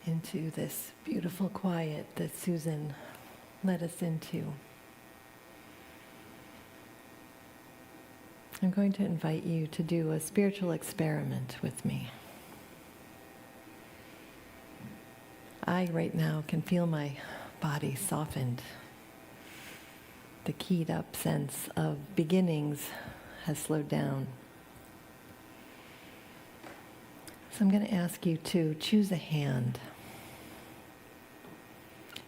into this beautiful quiet that Susan led us into. I'm going to invite you to do a spiritual experiment with me. I, right now, can feel my body softened. The keyed up sense of beginnings has slowed down. So I'm going to ask you to choose a hand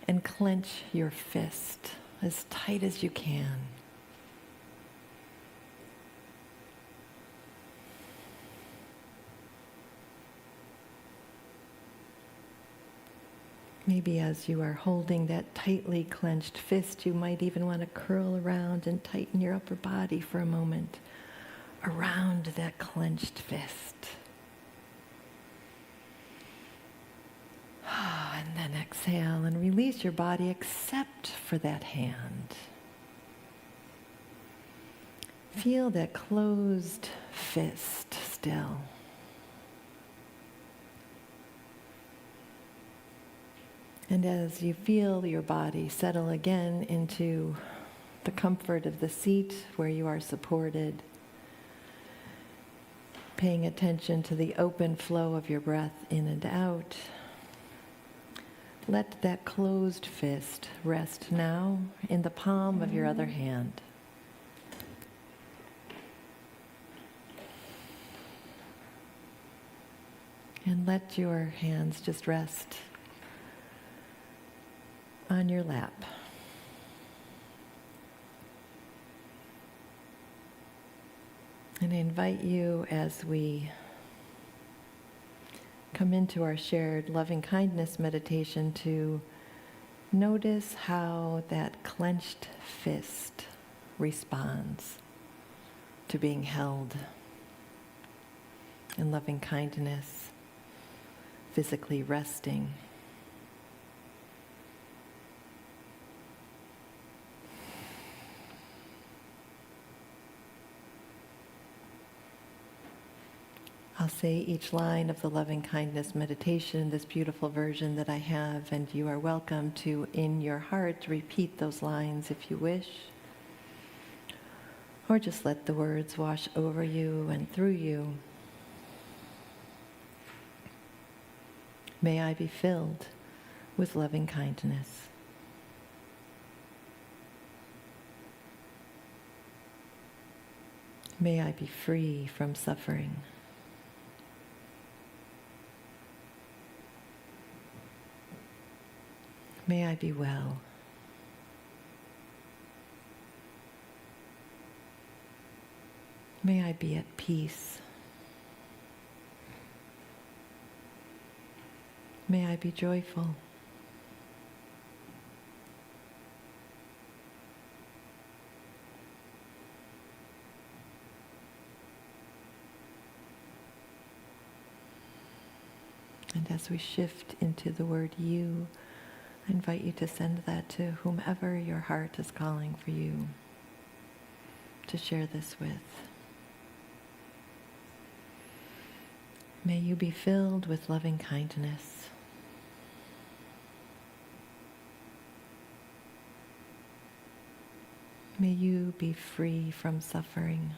and clench your fist as tight as you can. Maybe as you are holding that tightly clenched fist, you might even want to curl around and tighten your upper body for a moment around that clenched fist. And then exhale and release your body except for that hand. Feel that closed fist still. And as you feel your body settle again into the comfort of the seat where you are supported, paying attention to the open flow of your breath in and out, let that closed fist rest now in the palm of your other hand. And let your hands just rest on your lap. And I invite you, as we come into our shared loving kindness meditation, to notice how that clenched fist responds to being held in loving kindness, physically resting. I'll say each line of the loving kindness meditation, this beautiful version that I have, and you are welcome to, in your heart, repeat those lines if you wish. Or just let the words wash over you and through you. May I be filled with loving kindness. May I be free from suffering. May I be well. May I be at peace. May I be joyful. And as we shift into the word you, I invite you to send that to whomever your heart is calling for you to share this with. May you be filled with loving kindness. May you be free from suffering.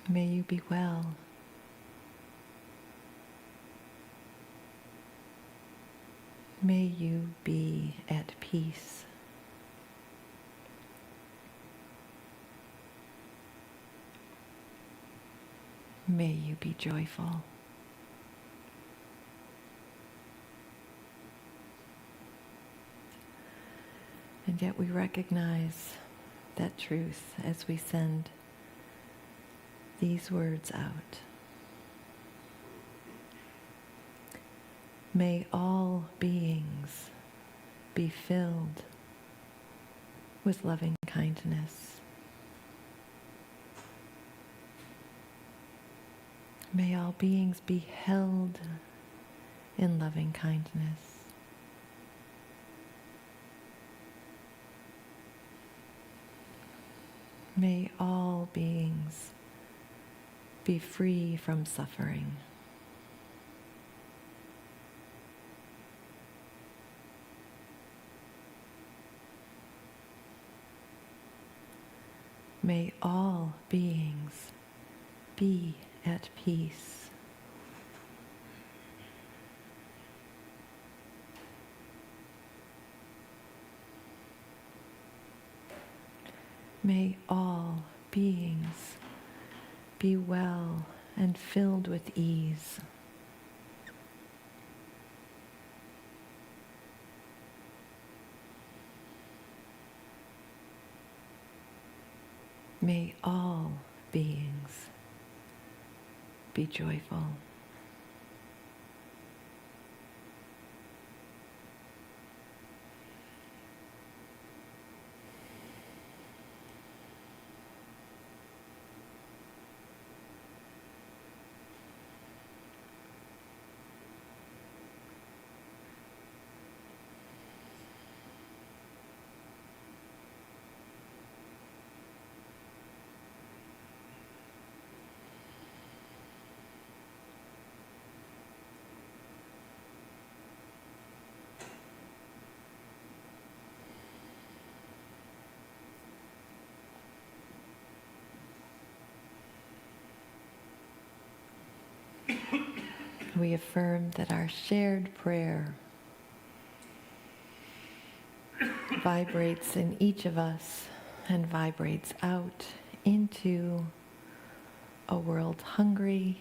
May you be well. May you be at peace. May you be joyful. And yet we recognize that truth as we send these words out. May all beings be filled with loving kindness. May all beings be held in loving kindness. May all beings be free from suffering. May all beings be at peace. May all beings be well and filled with ease. May all beings be joyful. We affirm that our shared prayer vibrates in each of us and vibrates out into a world hungry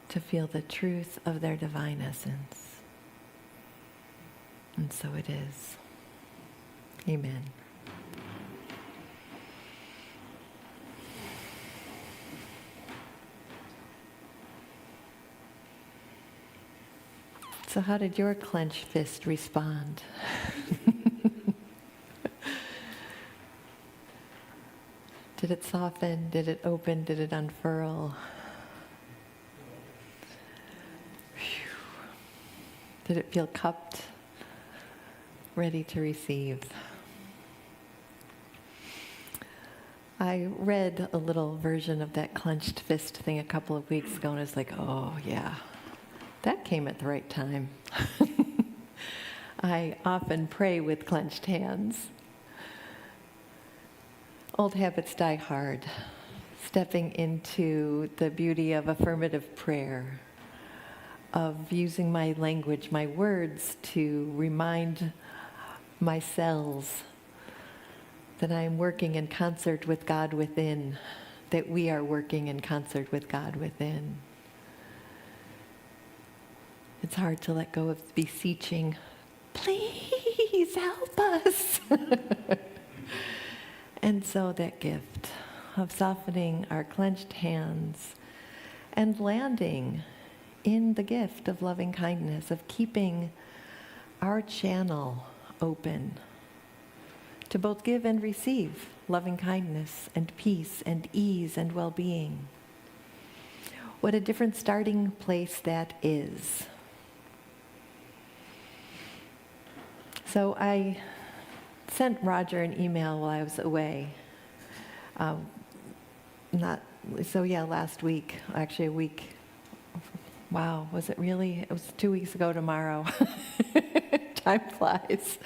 to feel the truth of their divine essence. And so it is. Amen. So how did your clenched fist respond? Did it soften? Did it open? Did it unfurl? Whew. Did it feel cupped, ready to receive? I read a little version of that clenched fist thing a couple of weeks ago, and I was like, oh yeah, that came at the right time. I often pray with clenched hands. Old habits die hard. Stepping into the beauty of affirmative prayer, of using my language, my words, to remind my cells that I am working in concert with God within, that we are working in concert with God within. It's hard to let go of beseeching, please help us. And so that gift of softening our clenched hands and landing in the gift of loving kindness, of keeping our channel open to both give and receive loving kindness and peace and ease and well-being. What a different starting place that is. So I sent Roger an email while I was away. Last week, actually a week. Wow, was it really? It was 2 weeks ago tomorrow. Time flies.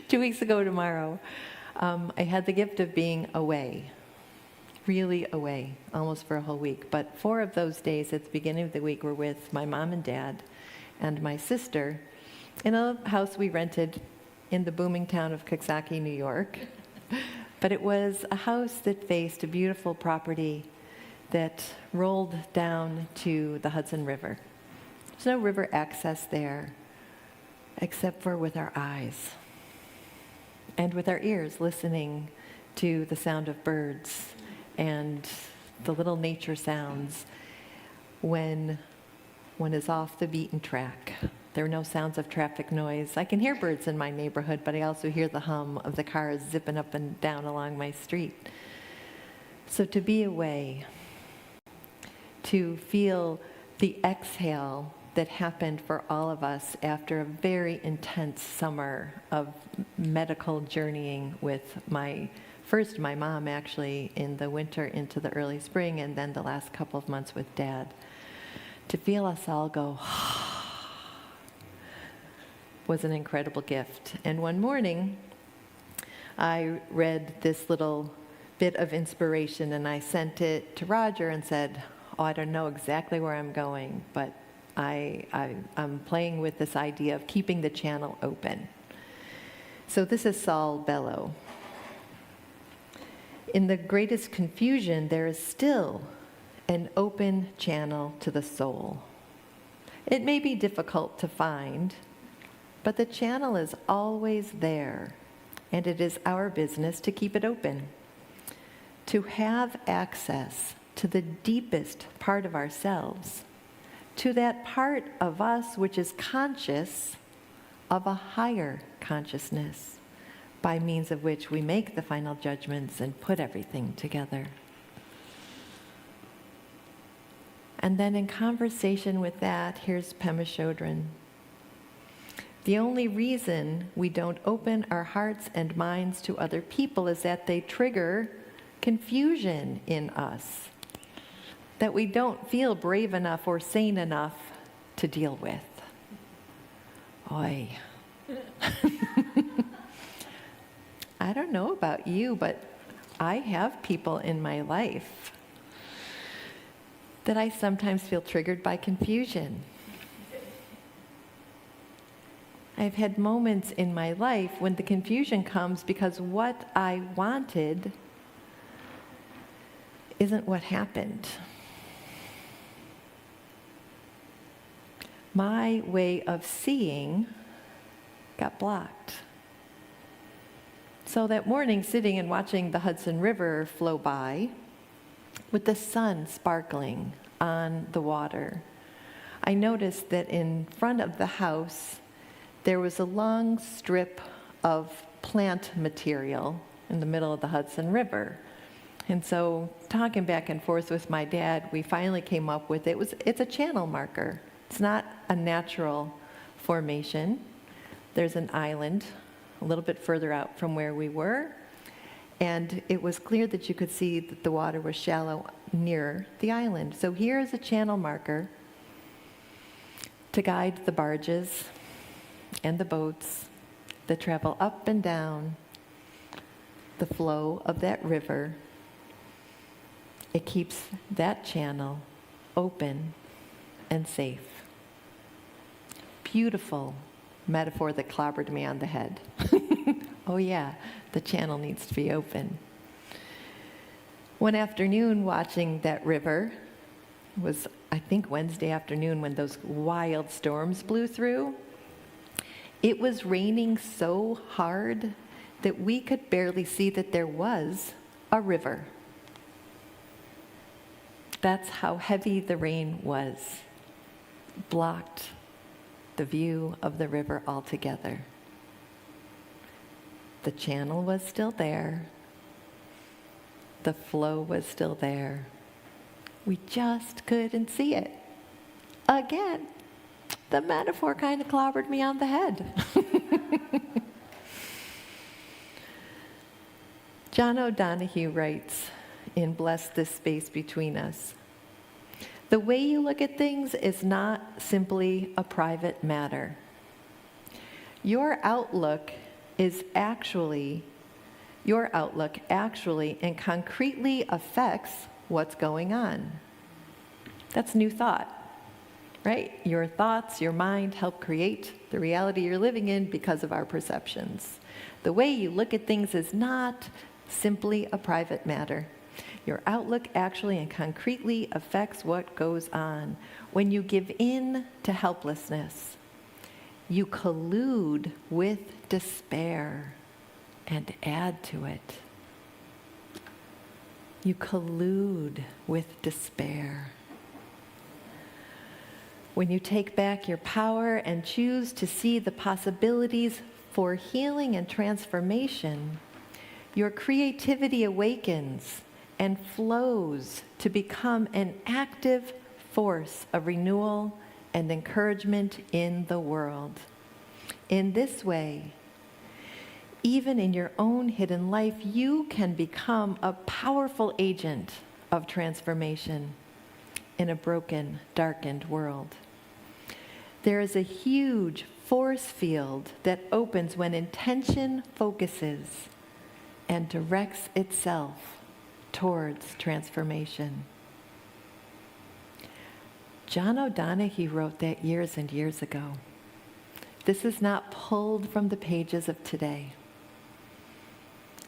2 weeks ago tomorrow, I had the gift of being away, really away, almost for a whole week. But 4 of those days at the beginning of the week were with my mom and dad and my sister in a house we rented in the booming town of Coxsackie, New York. But it was a house that faced a beautiful property that rolled down to the Hudson River. There's no river access there, except for with our eyes and with our ears, listening to the sound of birds and the little nature sounds when one is off the beaten track. There are no sounds of traffic noise. I can hear birds in my neighborhood, but I also hear the hum of the cars zipping up and down along my street. So to be away, to feel the exhale that happened for all of us after a very intense summer of medical journeying with my mom actually in the winter into the early spring, and then the last couple of months with Dad. To feel us all go was an incredible gift. And one morning, I read this little bit of inspiration, and I sent it to Roger and said, I don't know exactly where I'm going, but I'm playing with this idea of keeping the channel open. So this is Saul Bellow. In the greatest confusion, there is still an open channel to the soul. It may be difficult to find, but the channel is always there, and it is our business to keep it open, to have access to the deepest part of ourselves, to that part of us which is conscious of a higher consciousness, by means of which we make the final judgments and put everything together. And then in conversation with that, here's Pema Chodron. The only reason we don't open our hearts and minds to other people is that they trigger confusion in us that we don't feel brave enough or sane enough to deal with. Oy. I don't know about you, but I have people in my life that I sometimes feel triggered by confusion. I've had moments in my life when the confusion comes because what I wanted isn't what happened. My way of seeing got blocked. So that morning, sitting and watching the Hudson River flow by, with the sun sparkling on the water, I noticed that in front of the house, there was a long strip of plant material in the middle of the Hudson River. And so, talking back and forth with my dad, we finally came up with it's a channel marker. It's not a natural formation. There's an island a little bit further out from where we were, and it was clear that you could see that the water was shallow near the island. So here is a channel marker to guide the barges and the boats that travel up and down the flow of that river. It keeps that channel open and safe. Beautiful metaphor that clobbered me on the head. Oh yeah, the channel needs to be open. One afternoon watching that river, it was I think Wednesday afternoon when those wild storms blew through. It was raining so hard that we could barely see that there was a river. That's how heavy the rain was. Blocked the view of the river altogether. The channel was still there. The flow was still there. We just couldn't see it. Again, the metaphor kind of clobbered me on the head. John O'Donohue writes in Bless This Space Between Us, the way you look at things is not simply a private matter. Your outlook actually and concretely affects what's going on. That's new thought, right? Your thoughts, your mind help create the reality you're living in because of our perceptions. The way you look at things is not simply a private matter. Your outlook actually and concretely affects what goes on. When you give in to helplessness, you collude with despair and add to it. You collude with despair. When you take back your power and choose to see the possibilities for healing and transformation, your creativity awakens and flows to become an active force of renewal and encouragement in the world. In this way, even in your own hidden life, you can become a powerful agent of transformation in a broken, darkened world. There is a huge force field that opens when intention focuses and directs itself towards transformation. John O'Donohue wrote that years and years ago. This is not pulled from the pages of today.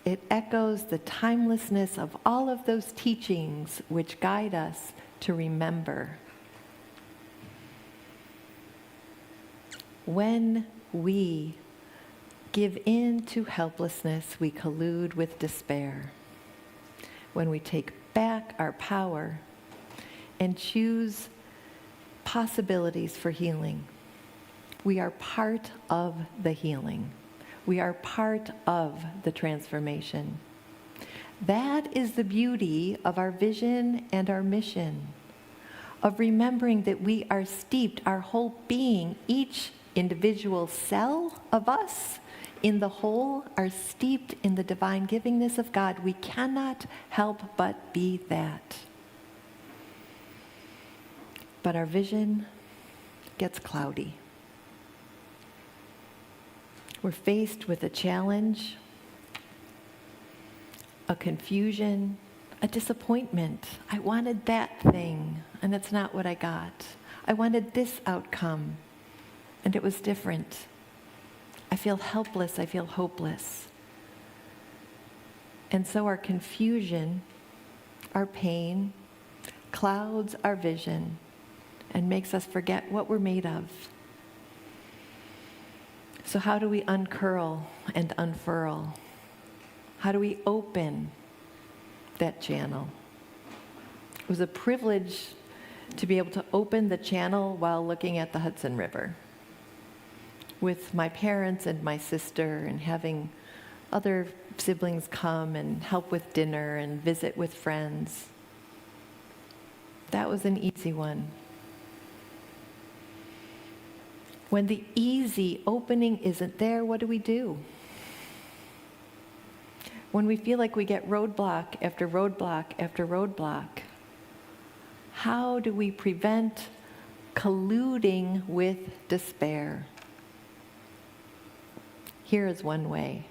It echoes the timelessness of all of those teachings which guide us to remember. When we give in to helplessness, we collude with despair. When we take back our power and choose possibilities for healing, we are part of the healing. We are part of the transformation. That is the beauty of our vision and our mission, of remembering that we are steeped, our whole being, each individual cell of us in the whole are steeped in the divine givingness of God. We cannot help but be that. But our vision gets cloudy. We're faced with a challenge, a confusion, a disappointment. I wanted that thing, and it's not what I got. I wanted this outcome, and it was different. I feel helpless, I feel hopeless. And so our confusion, our pain, clouds our vision and makes us forget what we're made of. So how do we uncurl and unfurl? How do we open that channel? It was a privilege to be able to open the channel while looking at the Hudson River with my parents and my sister, and having other siblings come and help with dinner and visit with friends. That was an easy one. When the easy opening isn't there, what do? When we feel like we get roadblock after roadblock after roadblock, how do we prevent colluding with despair? Here is one way.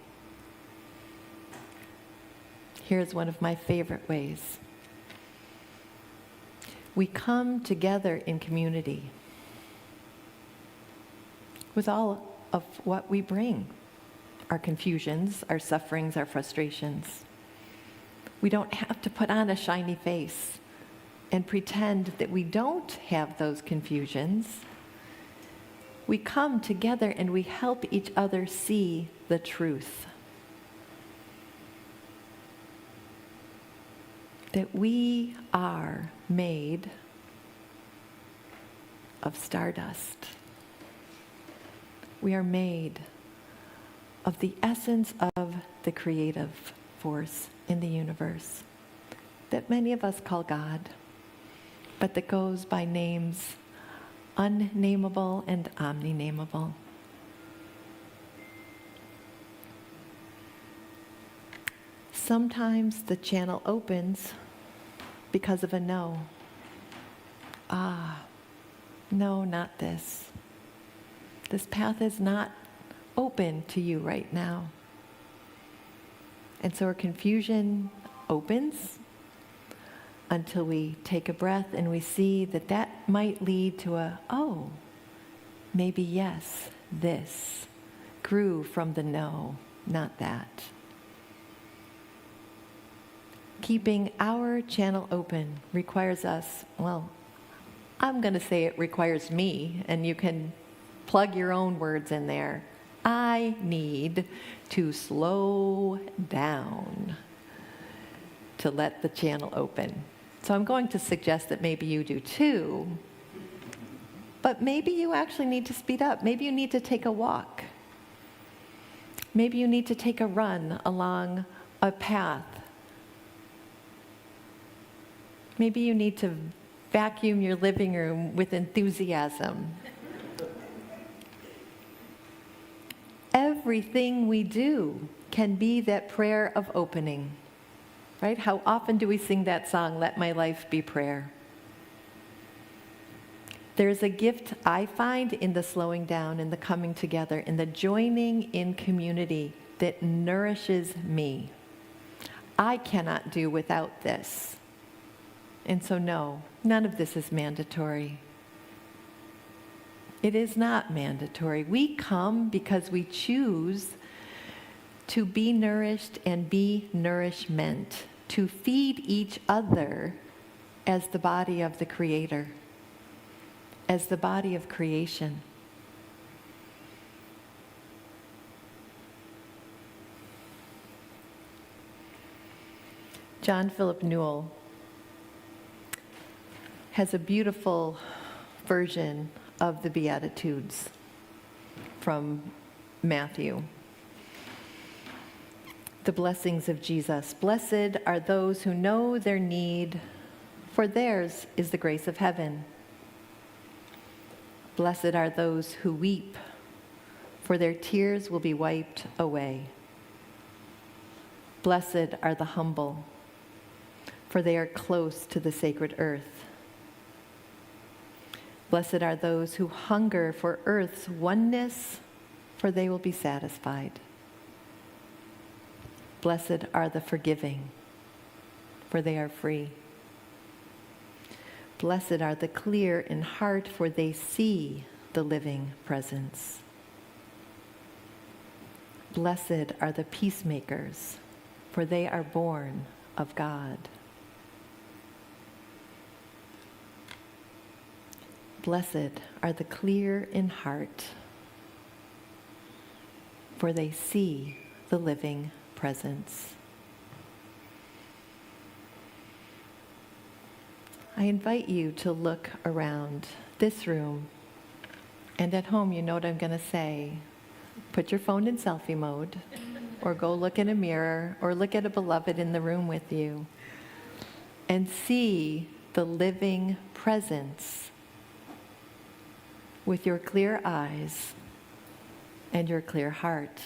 Here's one of my favorite ways. We come together in community with all of what we bring, our confusions, our sufferings, our frustrations. We don't have to put on a shiny face and pretend that we don't have those confusions. We come together and we help each other see the truth. That we are made of stardust. We are made of the essence of the creative force in the universe that many of us call God, but that goes by names unnameable and omni-nameable. Sometimes the channel opens because of a no. No, not this. This path is not open to you right now. And so our confusion opens until we take a breath and we see that that might lead to maybe yes, this grew from the no, not that. Keeping our channel open requires us, I'm going to say it requires me, and you can plug your own words in there. I need to slow down to let the channel open. So I'm going to suggest that maybe you do too, but maybe you actually need to speed up. Maybe you need to take a walk. Maybe you need to take a run along a path. Maybe you need to vacuum your living room with enthusiasm. Everything we do can be that prayer of opening, right? How often do we sing that song, Let My Life Be Prayer? There's a gift I find in the slowing down, in the coming together, in the joining in community that nourishes me. I cannot do without this. And so no, none of this is mandatory. It is not mandatory. We come because we choose to be nourished and be nourishment, to feed each other as the body of the Creator, as the body of creation. John Philip Newell has a beautiful version of the Beatitudes from Matthew. The blessings of Jesus. Blessed are those who know their need, for theirs is the grace of heaven. Blessed are those who weep, for their tears will be wiped away. Blessed are the humble, for they are close to the sacred earth. Blessed are those who hunger for earth's oneness, for they will be satisfied. Blessed are the forgiving, for they are free. Blessed are the clear in heart, for they see the living presence. Blessed are the peacemakers, for they are born of God. Blessed are the clear in heart, for they see the living presence. I invite you to look around this room, and at home, you know what I'm going to say. Put your phone in selfie mode, or go look in a mirror, or look at a beloved in the room with you, and see the living presence with your clear eyes and your clear heart.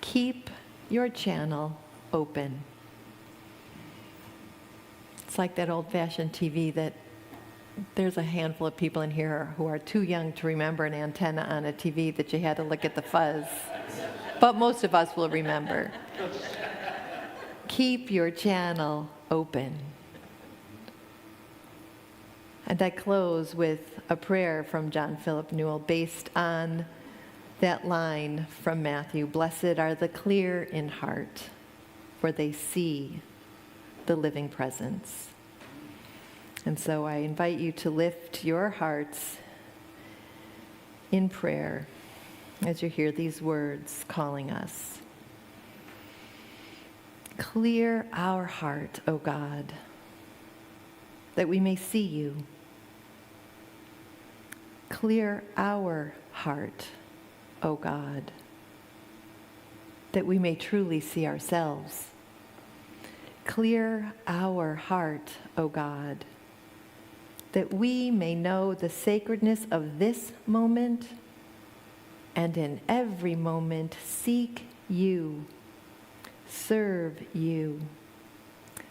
Keep your channel open. It's like that old-fashioned TV that there's a handful of people in here who are too young to remember an antenna on a TV that you had to look at the fuzz. But most of us will remember. Keep your channel open. And I close with a prayer from John Philip Newell based on that line from Matthew. Blessed are the clear in heart, for they see the living presence. And so I invite you to lift your hearts in prayer as you hear these words calling us. Clear our heart, O God, that we may see you. Clear our heart, O God, that we may truly see ourselves. Clear our heart, O God, that we may know the sacredness of this moment, and in every moment seek you, serve you,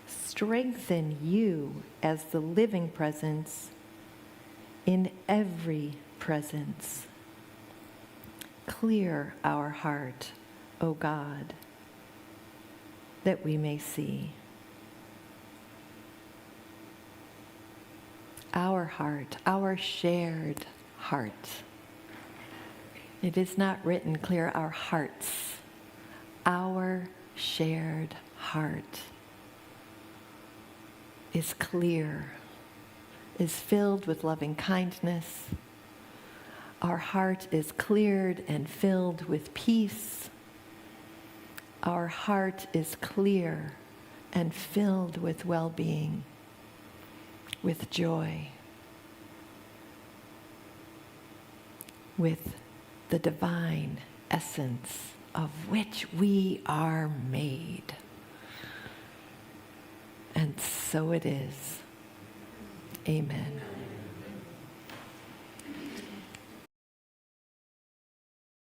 strengthen you as the living presence in every presence. Clear our heart, O God, that we may see. Our heart, our shared heart. It is not written, clear our hearts. Our shared heart is clear, is filled with loving kindness. Our heart is cleared and filled with peace. Our heart is clear and filled with well-being, with joy. with the divine essence of which we are made. And so it is. Amen.